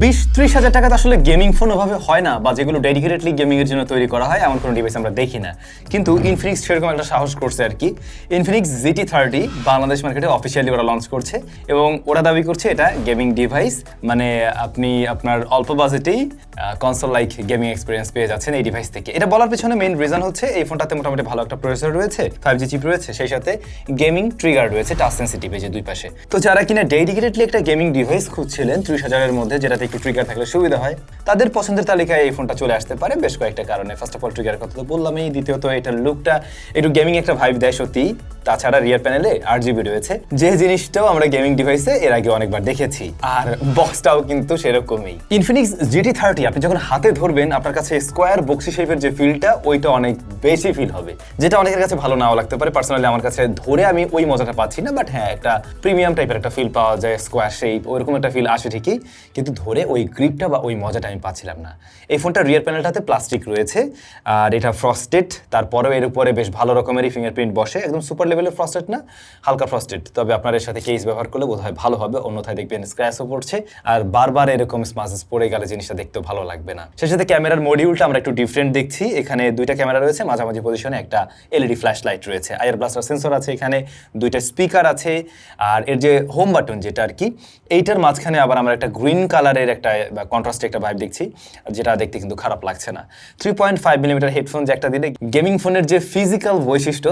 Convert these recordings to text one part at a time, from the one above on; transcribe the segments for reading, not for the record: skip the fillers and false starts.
20-30 হাজার টাকা তো আসলে গেমিং ফোন ওভাবে হয় না, বা যেগুলো ডেডিকেটেডলি গেমিং এর জন্য তৈরি করা হয় এমন কোনো ডিভাইস আমরা দেখি না। কিন্তু ইনফিনিক্স সেরকম একটা সাহস করছে আর কি। ইনফিনিক্স GT30 বাংলাদেশ মার্কেটে অফিসিয়ালি ওরা লঞ্চ করছে এবং ওরা দাবি করছে এটা গেমিং ডিভাইস, মানে আপনি আপনার অল্প বাজেটেই কনসোল লাইক গেমিং এক্সপিরিয়েন্স পেয়ে যাচ্ছেন এই ডিভাইস থেকে। এটা বলার পেছনে মেইন রিজন হচ্ছে এই ফোনটাতে মোটামুটি ভালো একটা প্রসেসর রয়েছে, 5G চিপ রয়েছে, সেই সাথে গেমিং ট্রিগার রয়েছে টাচ সেনসিটিভ এই যে দুই পাশে। তো যারা কিনা ডেডিকেটেডলি একটা গেমিং ডিভাইস খুঁজছিলেন 30,000-এর মধ্যে যেটাতে একটু ট্রিগার থাকলে সুবিধা হয়, তাদের পছন্দের তালিকায় এই ফোনটা চলে আসতে পারে বেশ কয়েকটা কারণে। ফার্স্ট অফ অল ট্রিগারের কথা তো বললামই, দ্বিতীয়ত এটার লুকটা একটু গেমিং একটা ভাইব দেয় সত্যি। তাছাড়া রিয়ার প্যানেলে 8GB রয়েছে, যে জিনিসটাও আমরা গেমিং ডিভাইসে এর আগে অনেকবার দেখেছি। আর বক্সটাও কিন্তু সেরকমই। ইনফিনিক্স GT30 আপনি যখন হাতে ধরবেন আপনার কাছে স্কোয়ার বক্সি শেপের যে ফিলটা ওইটা অনেক বেশি ফিল হবে, যেটা অনেকের কাছে ভালো নাও লাগতে পারে। পার্সোনালি আমার কাছে ধরে আমি ওই মজাটা পাচ্ছি না, বাট হ্যাঁ একটা প্রিমিয়াম টাইপের একটা ফিল পাওয়া যায়, স্কোয়ার শেপ ওইরকম একটা ফিল আসে ঠিকই, কিন্তু ধরে ওই গ্রিপটা বা ওই মজাটা আমি পাচ্ছিলাম না। এই ফোনটা রিয়ার প্যানেলটাতে প্লাস্টিক রয়েছে আর এটা ফ্রস্টেড, তারপরেও এর উপরে বেশ ভালো রকমেরই ফিঙ্গারপ্রিন্ট বসে, একদম সুপার লেভেলের ফ্রস্টেড না, হালকা ফ্রস্টেড। তবে আপনার এর সাথে কেস ব্যবহার করলে বোধহয় ভালো হবে, অন্যথায় দেখবেন স্ক্র্যাচও পড়ছে আর বারবার এরকম স্মাচেস পড়ে গেলে জিনিসটা দেখতেও ভালো লাগবে না। সেই সাথে ক্যামেরার মডিউলটা আমরা একটু ডিফারেন্ট দেখছি। এখানে দুইটা ক্যামেরা রয়েছে, মাঝামাঝি পজিশনে একটা LED ফ্ল্যাশ লাইট রয়েছে, আইআর ব্লাস্টার সেন্সর আছে, এখানে দুইটা স্পিকার আছে, আর এর যে হোম বাটন যেটা আর কি এইটার মাঝখানে আবার আমরা একটা গ্রিন কালারের একটা কন্ট্রাস্টে একটা ভাইব দেখছি, যেটা দেখতে কিন্তু খারাপ লাগছে না। 3.5mm হেডফোন জ্যাকটা দিলে গেমিং ফোনের যে ফিজিক্যাল বৈশিষ্ট্য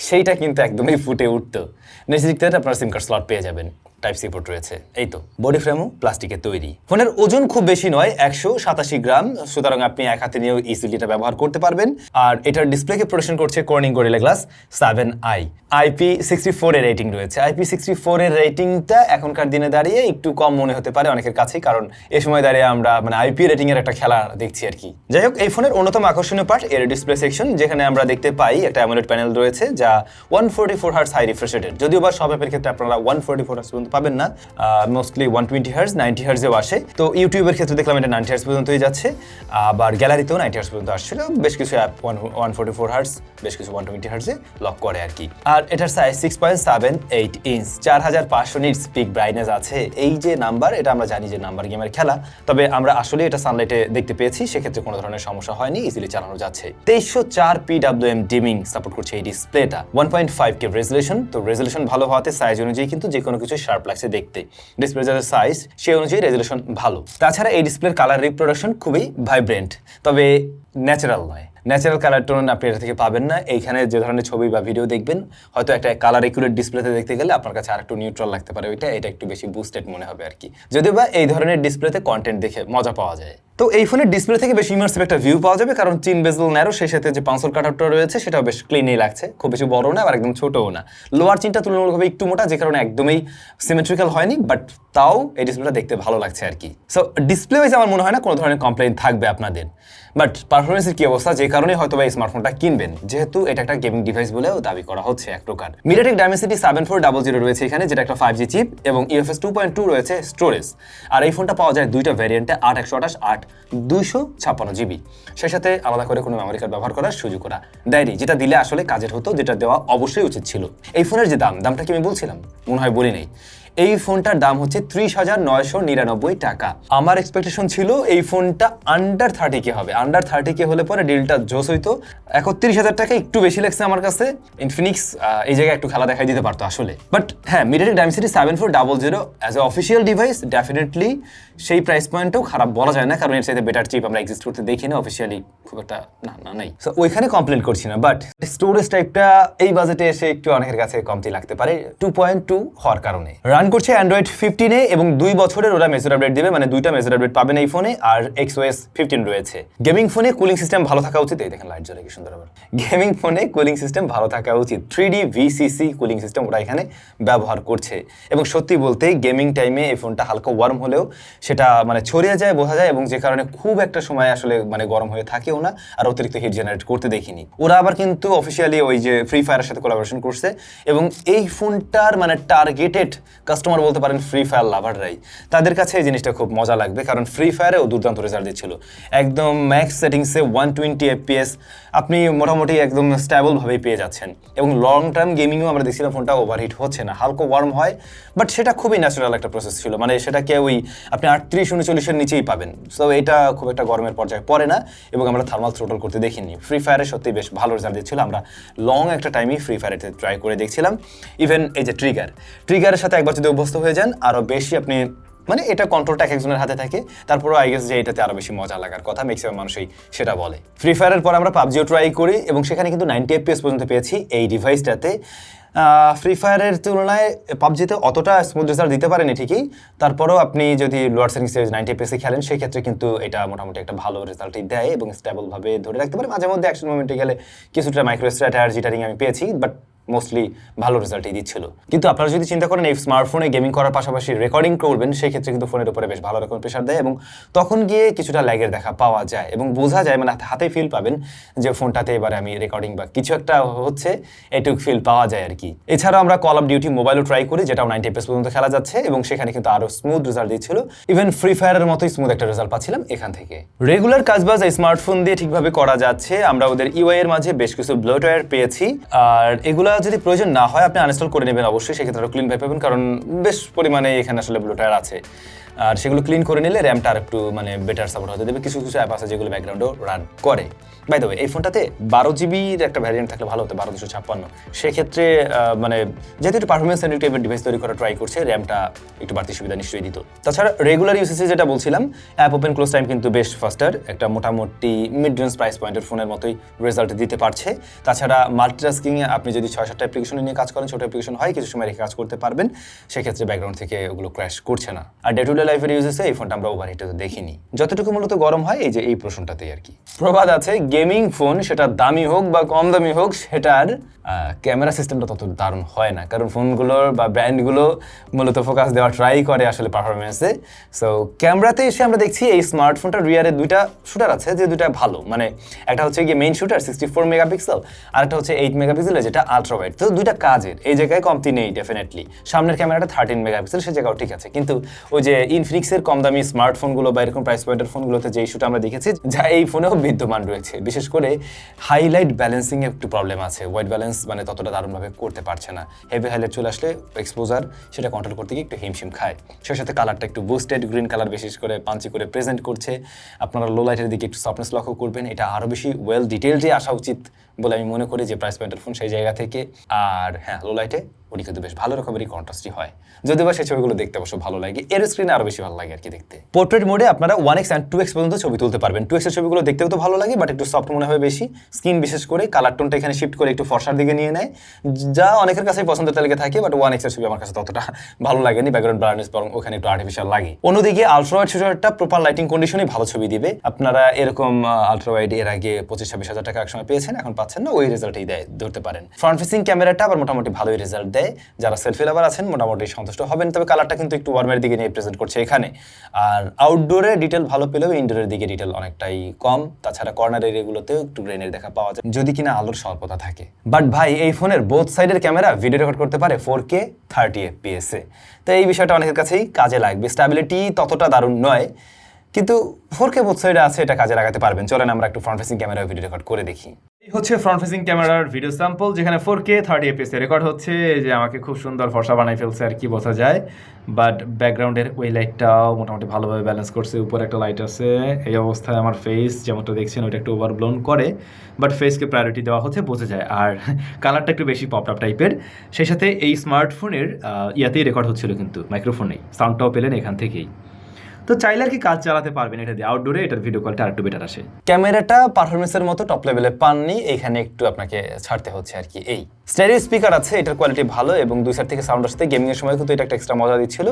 সেইটা কিন্তু একদমই ফুটে উঠতো। নিচের দিক থেকে আপনারা সিম কার্ড স্লট পেয়ে যাবেন, টাইপ সি পোর্ট রয়েছে। এই তো বডি ফ্রেমও প্লাস্টিকের তৈরি। ফোনের ওজন খুব বেশি নয়, 187 গ্রাম, সুতরাং আপনি এক হাতে নিয়েও ইজিলি এটা ব্যবহার করতে পারবেন। আর এটার ডিসপ্লেকে প্রোটেকশন করছে Corning gorilla glass 7i। IP64 এর রেটিং রয়েছে। IP64 এর রেটিংটা এখনকার দিনে দাঁড়িয়ে একটু কম মনে হতে পারে অনেকের কাছেই, কারণ এই সময় দাঁড়িয়ে আমরা মানে IP রেটিং এর একটা খেলা দেখছি আর কি। যাই হোক, এই ফোনের অন্যতম আকর্ষণীয় পার্ট এর ডিসপ্লে সেকশন, যেখানে আমরা দেখতে পাই একটা অ্যামোলেড প্যানেল রয়েছে যা 144 হার্টজ হাই রিফ্রেশ রেটেড। যদিও বা সব অ্যাপের ক্ষেত্রে আপনারা 144 হার্টজ পর্যন্ত পাবেন না, মোস্টলি 120 হার্টজ 90 হার্টজেও আসে। তো ইউটিউবের ক্ষেত্রে দেখলাম এটা 90 হার্টজ পর্যন্তই যাচ্ছে, আবার গ্যালারিতেও 90 হার্টজ পর্যন্ত আসছিল। বেশ কিছু অ্যাপ 144 হার্টজ, বেশ কিছু 120 হার্টজে লক করে আর কি। আর এটার size 6.78 inch, 4500 nits pick brightness আছে। এই যে নাম্বার, এটা আমরা জানি যে নাম্বার গেমের খেলা, তবে আমরা আসলে এটা সানলাইটে দেখতে পেয়েছি, সেক্ষেত্রে কোনো ধরনের সমস্যা হয়নি, ইজিলি চালানো যাচ্ছে। 2304 PWM ডিমিং সাপোর্ট করছে এই ডিসপ্লেটা, 1.5K রেজুলেশন। তো রেজুলেশন ভালো হওয়াতে সাইজ অনুযায়ী কিন্তু যে কোনো কিছু শার্প লাগছে দেখতে। ডিসপ্লে যাদের সাইজ সেই অনুযায়ী রেজুলেশন ভালো। তাছাড়া এই ডিসপ্লের কালার রিপ্রোডাকশন খুবই ভাইব্রেন্ট, তবে ন্যাচারাল নয়। ন্যাচারাল কালার টোন আপনি এটা থেকে পাবেন না। এইখানে যে ধরনের ছবি বা ভিডিও দেখবেন, হয়তো একটা কালার একুরেট ডিসপ্লেতে দেখতে গেলে আপনার কাছে আরেকটু নিউট্রাল লাগতে পারে, এটা একটু বেশি বুস্টেড মনে হবে আর কি। যদিও বা এই ধরনের ডিসপ্লেতে কন্টেন্ট দেখে মজা পাওয়া যায়। তো এই ফোনের ডিসপ্লে থেকে বেশ ইমার্সিভ একটা ভিউ পাওয়া যাবে, কারণ চিন বেজেল ন্যারো, সেই সাথে যে পাঁচল কাটআউটটা রয়েছে সেটাও বেশ ক্লিনই লাগছে, খুব বেশি বড় না আবার একদম ছোটও না। লোয়ার চিনটা তুলনামূলকভাবে একটু মোটা, যে কারণে একদমই সিমেট্রিক্যাল হয়নি, বাট তাও এই ডিসপ্লেটা দেখতে ভালো লাগছে আর কি। সো ডিসপ্লে ওয়াইজ আমার মনে হয় না কোনো ধরনের কমপ্লেইন থাকবে আপনাদের। বাট পারফরমেন্সের কি অবস্থা, যে কারণে হয়তো এই স্মার্টফোনটা কিনবেন, যেহেতু এটা একটা গেমিং ডিভাইস বলেও দাবি করা হচ্ছে এক প্রকার। মিডিয়াটেক ডাইমেনসিটি 7400 রয়েছে এখানে, যেটা একটা 5G চিপ, এবং UFS 2.2 রয়েছে স্টোরেজ। আর এই ফোনটা পাওয়া যায় দুইটা ভ্যারিয়েন্টে, 8128 আর 256GB। সেই সাথে আলাদা করে কোনো মেমোরি কার্ড ব্যবহার করার সুযোগ করা দেয়নি, যেটা দিলে আসলে কাজের হতো, যেটা দেওয়া অবশ্যই উচিত ছিল। এই ফোনের যে দামটা কি আমি বলছিলাম, মনে হয় বলি নেই। এই ফোনটার দাম হচ্ছে 30,999 টাকা। আমার এক্সপেকটেশন ছিল এই ফোনটা আন্ডার 30K হবে, আন্ডার 30K হলে পরে ডিলটা জোস হইতো। 31,000 টাকা একটু বেশি লাগছে আমার কাছে। ইনফিনিক্স এই জায়গায় একটু খেলা দেখাই দিতে পারতো আসলে। বাট হ্যাঁ, MediaTek Dimensity 7400 as a official device definitely সেই প্রাইস পয়েন্টও খারাপ বলা যায় না, কারণ এর সাথে বেটার চিপ আমরা এক্সিস্ট করতে দেখি না অফিসিয়ালি, খুব একটা না নাই। সো ওইখানে কমপ্লেন করছি না, বাট স্টোরেজ টাইপটা এই বাজেটে এসে একটু অনেকের কাছে কমতি লাগতে পারে 2.2 হওয়ার কারণে। রান করছে অ্যান্ড্রয়েড 15-এ এবং 2 বছরের ওরা মেজর আপডেট দেবে, মানে দুইটা মেজর আপডেট পাবেন এই ফোনে, আর XOS 15 রয়েছে। গেমিং ফোনে কুলিং সিস্টেম ভালো থাকা উচিত, এই দেখেন লাইট জ্বলে কি সুন্দর। আবার গেমিং ফোনে কুলিং সিস্টেম ভালো থাকা উচিত, 3D VCC কুলিং সিস্টেম ওরা এখানে ব্যবহার করছে। এবং সত্যি বলতে গেমিং টাইমে এই ফোনটা হালকা ওয়ার্ম হলেও সেটা মানে ছড়িয়ে যায়, বোঝা যায়, এবং যে কারণে খুব একটা সময় আসলে মানে গরম হয়ে থাকেও না, আর অতিরিক্ত হিট জেনারেট করতে দেখিনি। ওরা আবার কিন্তু অফিসিয়ালি ওই যে ফ্রি ফায়ারের সাথে কোলাবোরেশন করছে, এবং এই ফোনটার মানে টার্গেটেড কাস্টমার বলতে পারেন ফ্রি ফায়ার লাভাররাই, তাদের কাছে এই জিনিসটা খুব মজা লাগবে, কারণ ফ্রি ফায়ারেও দুর্দান্ত রেজাল্ট দিচ্ছিল। একদম ম্যাক্স সেটিংসে 120 FPS আপনি মোটামুটি একদম স্টেবলভাবেই পেয়ে যাচ্ছেন, এবং লং টার্ম গেমিংও আমরা দেখছিলাম ফোনটা ওভারহিট হচ্ছে না, হালকা ওয়ার্ম হয়, বাট সেটা খুবই ন্যাচারাল একটা প্রসেস ছিল, মানে সেটাকে ওই আপনি 38-39-এর নিচেই পাবেন। সো এটা খুব একটা গরমের পর্যায়ে পড়ে না, এবং আমরা থার্মাল থ্রোটল করতে দেখিনি। ফ্রি ফায়ারে সত্যি বেশ ভালো রেজাল্ট দিচ্ছিল, আমরা লং একটা টাইমই ফ্রি ফায়ারেতে ট্রাই করে দেখছিলাম। ইভেন এই যে ট্রিগারের সাথে একবার যদি অভ্যস্ত হয়ে যান, আরও বেশি আপনি মানে এটা কন্ট্রোলটা এক একজনের হাতে থাকে, তারপরেও আই গেস যে এটাতে আরও বেশি মজা লাগার কথা, ম্যাক্সিমাম মানুষই সেটা বলে। ফ্রি ফায়ারের পর আমরা পাবজিও ট্রাই করি, এবং সেখানে কিন্তু 90 FPS পর্যন্ত পেয়েছি এই ডিভাইসটাতে। ফ্রি ফায়ারের তুলনায় পাবজিতে অতটা স্মুথ রেজাল্ট দিতে পারেনি ঠিকই, তারপরেও আপনি যদি লোয়ার সেটিং সিরিজ 90 FPS খেলেন সেক্ষেত্রে কিন্তু এটা মোটামুটি একটা ভালো রেজাল্টই দেয়, এবং স্টেবলভাবে ধরে রাখতে পারে। মাঝে মধ্যে অ্যাকশন মুভমেন্টে গেলে কিছুটা মাইক্রো স্ট্যাটার জিটারিং আমি পেয়েছি, বাট মোস্টলি ভালো রেজাল্টই দিচ্ছিল। কিন্তু আপনারা যদি চিন্তা করেন এই স্মার্টফোনে গেমিং করার পাশাপাশি রেকর্ডিং করবেন, সেক্ষেত্রে কিন্তু ফোনের উপরে বেশ ভালো রকম প্রেশার দেয়, এবং তখন গিয়ে কিছুটা ল্যাগের দেখা পাওয়া যায়, এবং বোঝা যায়, মানে হাতে ফিল পাবেন যে ফোনটাতে এবারে আমি রেকর্ডিং বা কিছু একটা হচ্ছে, এটুক ফিল পাওয়া যায় আর কি। এছাড়াও আমরা কল অফ ডিউটি মোবাইলও ট্রাই করি, যেটাও 90 FPS পর্যন্ত খেলা যাচ্ছে, এবং সেখানে কিন্তু আরও স্মুথ রেজাল্ট দিচ্ছিল। ইভেন ফ্রি ফায়ারের মতোই স্মুথ একটা রেজাল্ট পাচ্ছিলাম এখান থেকে। রেগুলার কাজবাজ এই স্মার্টফোন দিয়ে ঠিকভাবে করা যাচ্ছে। আমরা ওদের ইউআই এর মাঝে বেশ কিছু ব্লোটওয়্যার পেয়েছি, আর এগুলা যদি প্রয়োজন না হয় আপনি আনইনস্টল করে নেবেন অবশ্যই, সেক্ষেত্রে আরও ক্লিন ভাবে পাবেন, কারণ বেশ পরিমাণে এখানে আসলে ব্লোটওয়্যার আছে। আর সেগুলো ক্লিন করে নিলে র্যামটা আর একটু মানে বেটার সাপোর্ট হতে দেবে। কিছু কিছু অ্যাপ আছে যেগুলো ব্যাকগ্রাউন্ডেও রান করে। বাই দ্য ওয়ে, এই ফোনটাতে 12 জিবির একটা ভ্যারিয়েন্ট থাকলে ভালো হতো, 12256। সেক্ষেত্রে মানে যেহেতু একটু পারফরমেন্স সেন্ট্রিক টাইপের ডিভাইস তৈরি করা ট্রাই করছে, র্যামটা একটু বাড়তি সুবিধা নিশ্চয়ই দিত। তাছাড়া রেগুলার ইউসেজে যেটা বলছিলাম, অ্যাপ ওপেন ক্লোজ টাইম কিন্তু বেশ ফাস্টার, একটা মোটামুটি মিড রেঞ্জ প্রাইস পয়েন্টের ফোনের মতোই রেজাল্ট দিতে পারছে। তাছাড়া মাল্টিটাস্কিংয়ে আপনি যদি 6-7টা অ্যাপ্লিকেশন নিয়ে কাজ করেন, ছোটো অ্যাপ্লিকেশন হয়, কিছু সময় রেখে কাজ করতে পারবেন, সেক্ষেত্রে ব্যাকগ্রাউন্ড থেকে ওগুলো ক্র্যাশ করছে না। আর ডে টু ডে লাইফের ইউজেসে এই ফোনটা আমরা ওভারহিটে তো দেখিনি। যতটুকু মূলত গরম হয় এই যে এই প্রশ্নটাতেই আর কি। প্রবাদ আছে, গেমিং ফোন সেটা দামি হোক বা কম দামি হোক, সেটার ক্যামেরা সিস্টেমটা তত দারুণ হয় না, কারণ ফোনগুলোর বা ব্র্যান্ডগুলো মূলত ফোকাস দেওয়া ট্রাই করে আসলে পারফরমেন্সে। সো ক্যামেরাতে এসে আমরা দেখছি এই স্মার্টফোনটার রিয়ারে দুইটা শুটার আছে, যে দুইটা ভালো, মানে একটা হচ্ছে গিয়ে মেইন শুটার 64 মেগাপিক্সেল, আর একটা হচ্ছে 8 মেগাপিক্সেলের যেটা আলট্রা ওয়াইড। তো দুইটা কাজের, এই জায়গায় কমতি নেই ডেফিনেটলি। সামনের ক্যামেরাটা 13 মেগাপিক্সেল, সে জায়গাও ঠিক আছে, কিন্তু ওই যে ইনফিনিক্সের কম দামি স্মার্টফোনগুলো বা এরকম প্রাইস পয়েন্টের ফোনগুলোতে যে ইস্যুটা আমরা দেখেছি, যা এই ফোনেও বিদ্যমান রয়েছে। বিশেষ করে হাইলাইট ব্যালেন্সিংয়ে একটু প্রবলেম আছে, হোয়াইট ব্যালেন্স মানে ততটা দারুণভাবে করতে পারছে না। হেভি হাইলাইট চলে আসলে এক্সপোজার সেটা কন্ট্রোল করতে গিয়ে একটু হিমশিম খায়। সেই সাথে কালারটা একটু বুস্টেড গ্রিন কালার বিশেষ করে পাঞ্চি করে প্রেজেন্ট করছে। আপনারা লো লাইটের দিকে একটু সফটনেস লক্ষ্য করবেন, এটা আরও বেশি ওয়েল ডিটেইলডে আসা উচিত বলে আমি মনে করি যে প্রাইস পয়েন্টের ফোন সেই জায়গা থেকে। আর হ্যাঁ, লো লাইটে ওটি কিন্তু বেশ ভালো রকমেরই কন্ট্রাস্টই হয়, যদিও বা সেই ছবিগুলো দেখতে অবশ্য ভালো লাগে, এর স্ক্রিনে আরও বেশি ভালো লাগে আর কি দেখতে। পোর্ট্রেট মোডে আপনারা 1x and 2x পর্যন্ত ছবি তুলতে পারবেন। 2x এর ছবিগুলো দেখতেও তো ভালো লাগে, বাট একটু সফট মনে হয় বেশি। স্ক্রিন বিশেষ করে কালার টোনটা এখানে শিফট করে একটু ফর্সার দিকে নিয়ে নেয়, যা অনেকের কাছেই পছন্দের তালিকা থাকে, বাট 1x এর ছবি আমার কাছে ততটা ভালো লাগেনি। ব্যাকগ্রাউন্ড ব্রাইটনেস বরং ওখানে একটু আর্টিফিশিয়াল লাগে। অন্যদিকে আলট্রা ওয়াইড শুটারটা প্রপার লাইটিং কন্ডিশনে ভালো ছবি দিবে। আপনারা এরকম আলট্রা ওয়াইড এর আগে 25-26 হাজার টাকা একসময় পেয়েছেন, এখন পাচ্ছেন না, ওই রেজাল্টই দেয় ধরতে পারেন। ফ্রন্ট ফেসিং ক্যামেরাটা আবার মোটামুটি ভালোই রেজাল্ট দেয়, যারা সেলফি লাভার আছেন মোটামুটি সন্তুষ্ট হবেন। তবে কালারটা কিন্তু একটু ওয়ার্মের দিকে নিয়ে প্রেজেন্ট করছে এখানে। আর আউটডোরে ডিটেল ভালো পেলেও ইনডোরের দিকে ডিটেল অনেকটাই কম। তাছাড়া কর্নার এরিয়াগুলোতেও একটু গ্রেনের দেখা পাওয়া যায়, যদি কিনা আলোর স্বল্পতা থাকে। বাট ভাই, এই ফোনের বোথ সাইডের ক্যামেরা ভিডিও রেকর্ড করতে পারে 4K 30 FPS এ। তো এই বিষয়টা অনেকের কাছেই কাজে লাগবে। স্ট্যাবিলিটি ততটা দারুণ নয়, কিন্তু 4K বোথ সাইডে আছে, এটা কাজে লাগাতে পারবেন। চলেন আমরা একটু front facing camera video record করে দেখি। এই হচ্ছে ফ্রন্ট ফেসিং ক্যামেরার ভিডিও স্যাম্পল, যেখানে 4K 30 FPS এ রেকর্ড হচ্ছে। যে আমাকে খুব সুন্দর ফর্সা বানাই ফেলছে আর কি বোঝা যায়। বাট ব্যাকগ্রাউন্ডের ওই লাইটটাও মোটামুটি ভালোভাবে ব্যালেন্স করছে। উপরে একটা লাইট আছে, এই অবস্থায় আমার ফেস যেমনটা দেখছেন ওইটা একটু ওভারব্লোন করে, বাট ফেসকে প্রায়োরিটি দেওয়া হচ্ছে বোঝা যায়। আর কালারটা একটু বেশি পপ আপ টাইপের। সেই সাথে এই স্মার্টফোনের ইয়াতেই রেকর্ড হচ্ছিল, কিন্তু মাইক্রোফোনেই। সাউন্ডটাও পেলেন এখান থেকেই। তো চাইলে আর কি কাজ চালাতে পারবেন এটা দিয়ে। আউটডোরে এটার ভিডিও কোয়ালিটি আরেকটু বেটার আসে। ক্যামেরাটা পারফরমেন্সের মতো টপ লেভেলে পাননি, এখানে একটু আপনাকে ছাড়তে হচ্ছে আর কি। এই স্টেরিও স্পিকার আছে, এটার কোয়ালিটি ভালো, এবং দুই সাইড থেকে সাউন্ড আসতে গেমিং এর সময় কিন্তু এটা একটা এক্সট্রা মজা দিচ্ছিল।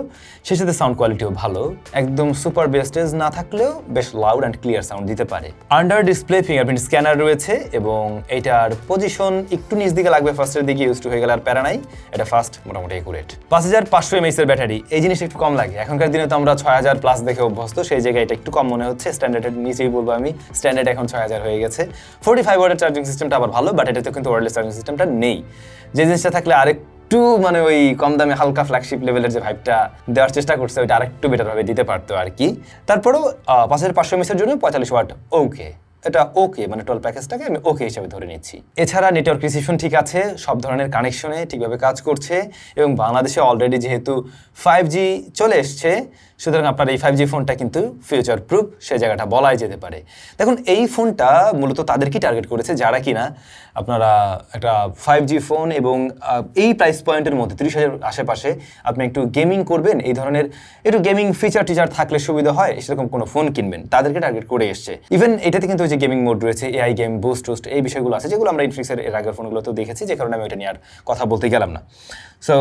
সেই সাথে সাউন্ড কোয়ালিটিও ভালো, একদম সুপার বেস্টেজ না থাকলেও বেশ লাউড অ্যান্ড ক্লিয়ার সাউন্ড দিতে পারে। আন্ডার ডিসপ্লে ফিঙ্গারপ্রিন্ট স্ক্যানার রয়েছে, এবং এটার পজিশন একটু নিচ দিকে লাগবে, ফার্স্টের দিকে ইউজ টু হয়ে গেলে আর প্যারা নাই। এটা ফাস্ট, মোটামুটি একুরেট। 5500 mAh এর ব্যাটারি, এই জিনিসটা একটু কম লাগে। এখনকার দিনে তো আমরা 6000 প্লাস দেখে অভ্যস্ত, সেই জায়গায় এটা একটু কম মনে হচ্ছে। স্ট্যান্ডার্ডের নিচেই বলবো আমি, স্ট্যান্ডার্ড এখন 6000 হয়ে গেছে। 45 ওয়াটের চার্জিং সিস্টেমটা আবার ভালো, বাট এটাতে কিন্তু ওয়্যারলেস চার্জিং সিস্টেমটা নেই। যে জিনিসটা থাকলে আরেকটু আরেকটু মানে ওই কম দামে হালকা ফ্ল্যাগশিপ লেভেলের যে ভাইবটা দেওয়ার চেষ্টা করছে ওইটা আরেকটু বেটার ভাবে দিতে পারতো আর কি। তারপরেও 5500 mAh জন্য 45 ওয়াট ওকে, এটা ওকে, মানে টোল প্যাকেজটাকে আমি ওকে হিসাবে ধরে নিচ্ছি। এছাড়া নেটওয়ার্ক রিসিপশন ঠিক আছে, সব ধরনের কানেকশনে ঠিকভাবে কাজ করছে এবং বাংলাদেশে অলরেডি যেহেতু 5G চলে এসছে, সুতরাং আপনার এই 5G ফোনটা কিন্তু ফিউচার প্রুফ, সে জায়গাটা বলাই যেতে পারে। দেখুন এই ফোনটা মূলত তাদেরকেই টার্গেট করেছে যারা কিনা আপনারা একটা 5G ফোন এবং এই প্রাইস পয়েন্টের মধ্যে 30,000 আশেপাশে আপনি একটু গেমিং করবেন, এই ধরনের একটু গেমিং ফিচার টিচার থাকলে সুবিধা হয় সেরকম কোনো ফোন কিনবেন, তাদেরকে টার্গেট করে এসছে। ইভেন এটাতে কিন্তু ওই যে গেমিং মোড রয়েছে, এআই গেম, বুস্ট টুস্ট, এই বিষয়গুলো আছে যেগুলো আমরা ইনফিনিক্সের এর আগের ফোনগুলোতেও দেখেছি, যে কারণে আমি ওইটা নিয়ে আর কথা বলতে গেলাম না। সো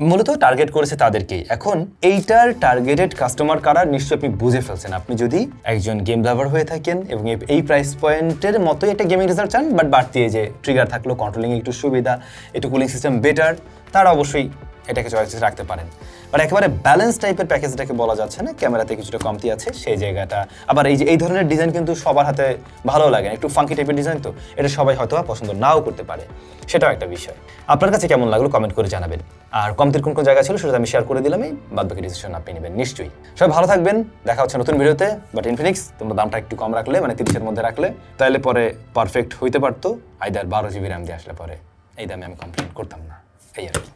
মূলত টার্গেট করেছে তাদেরকেই। এখন এইটার টার্গেটেড কাস্টমার কারা নিশ্চয়ই আপনি বুঝে ফেলছেন। আপনি যদি একজন গেম লাভার হয়ে থাকেন এবং এই প্রাইস পয়েন্টের মতোই একটা গেমিং রেজাল্ট চান, বাট বাড়তি যে ট্রিগার থাকলো, কন্ট্রোলিং একটু সুবিধা, একটু কুলিং সিস্টেম বেটার, তারা অবশ্যই এটাকে চয়েস রাখতে পারেন। বাট একেবারে ব্যালেন্স টাইপের প্যাকেজটাকে বলা যাচ্ছে না, ক্যামেরাতে কিছুটা কমতি আছে সেই জায়গাটা। আবার এই ধরনের ডিজাইন কিন্তু সবার হাতে ভালো লাগে না, একটু ফাঙ্কি টাইপের ডিজাইন, তো এটা সবাই হয়তো পছন্দ নাও করতে পারে, সেটাও একটা বিষয়। আপনার কাছে কেমন লাগলো কমেন্ট করে জানাবেন। আর কমতির কোন কোন জায়গা ছিল সেটা আমি শেয়ার করে দিলাম, এই বাদবাকি ডিসিশন আপনি নেবেন নিশ্চয়ই। সবাই ভালো থাকবেন, দেখা হচ্ছে নতুন ভিডিওতে। বাট ইনফিনিক্স তোমরা দামটা একটু কম রাখলে, মানে 30-এর মধ্যে রাখলে, তাহলে পরে পারফেক্ট হইতে পারতো। আইদার 12 GB র্যাম দিয়ে আসলে পরে এই দামে আমি কমপ্লেন করতাম না, এই আর কি।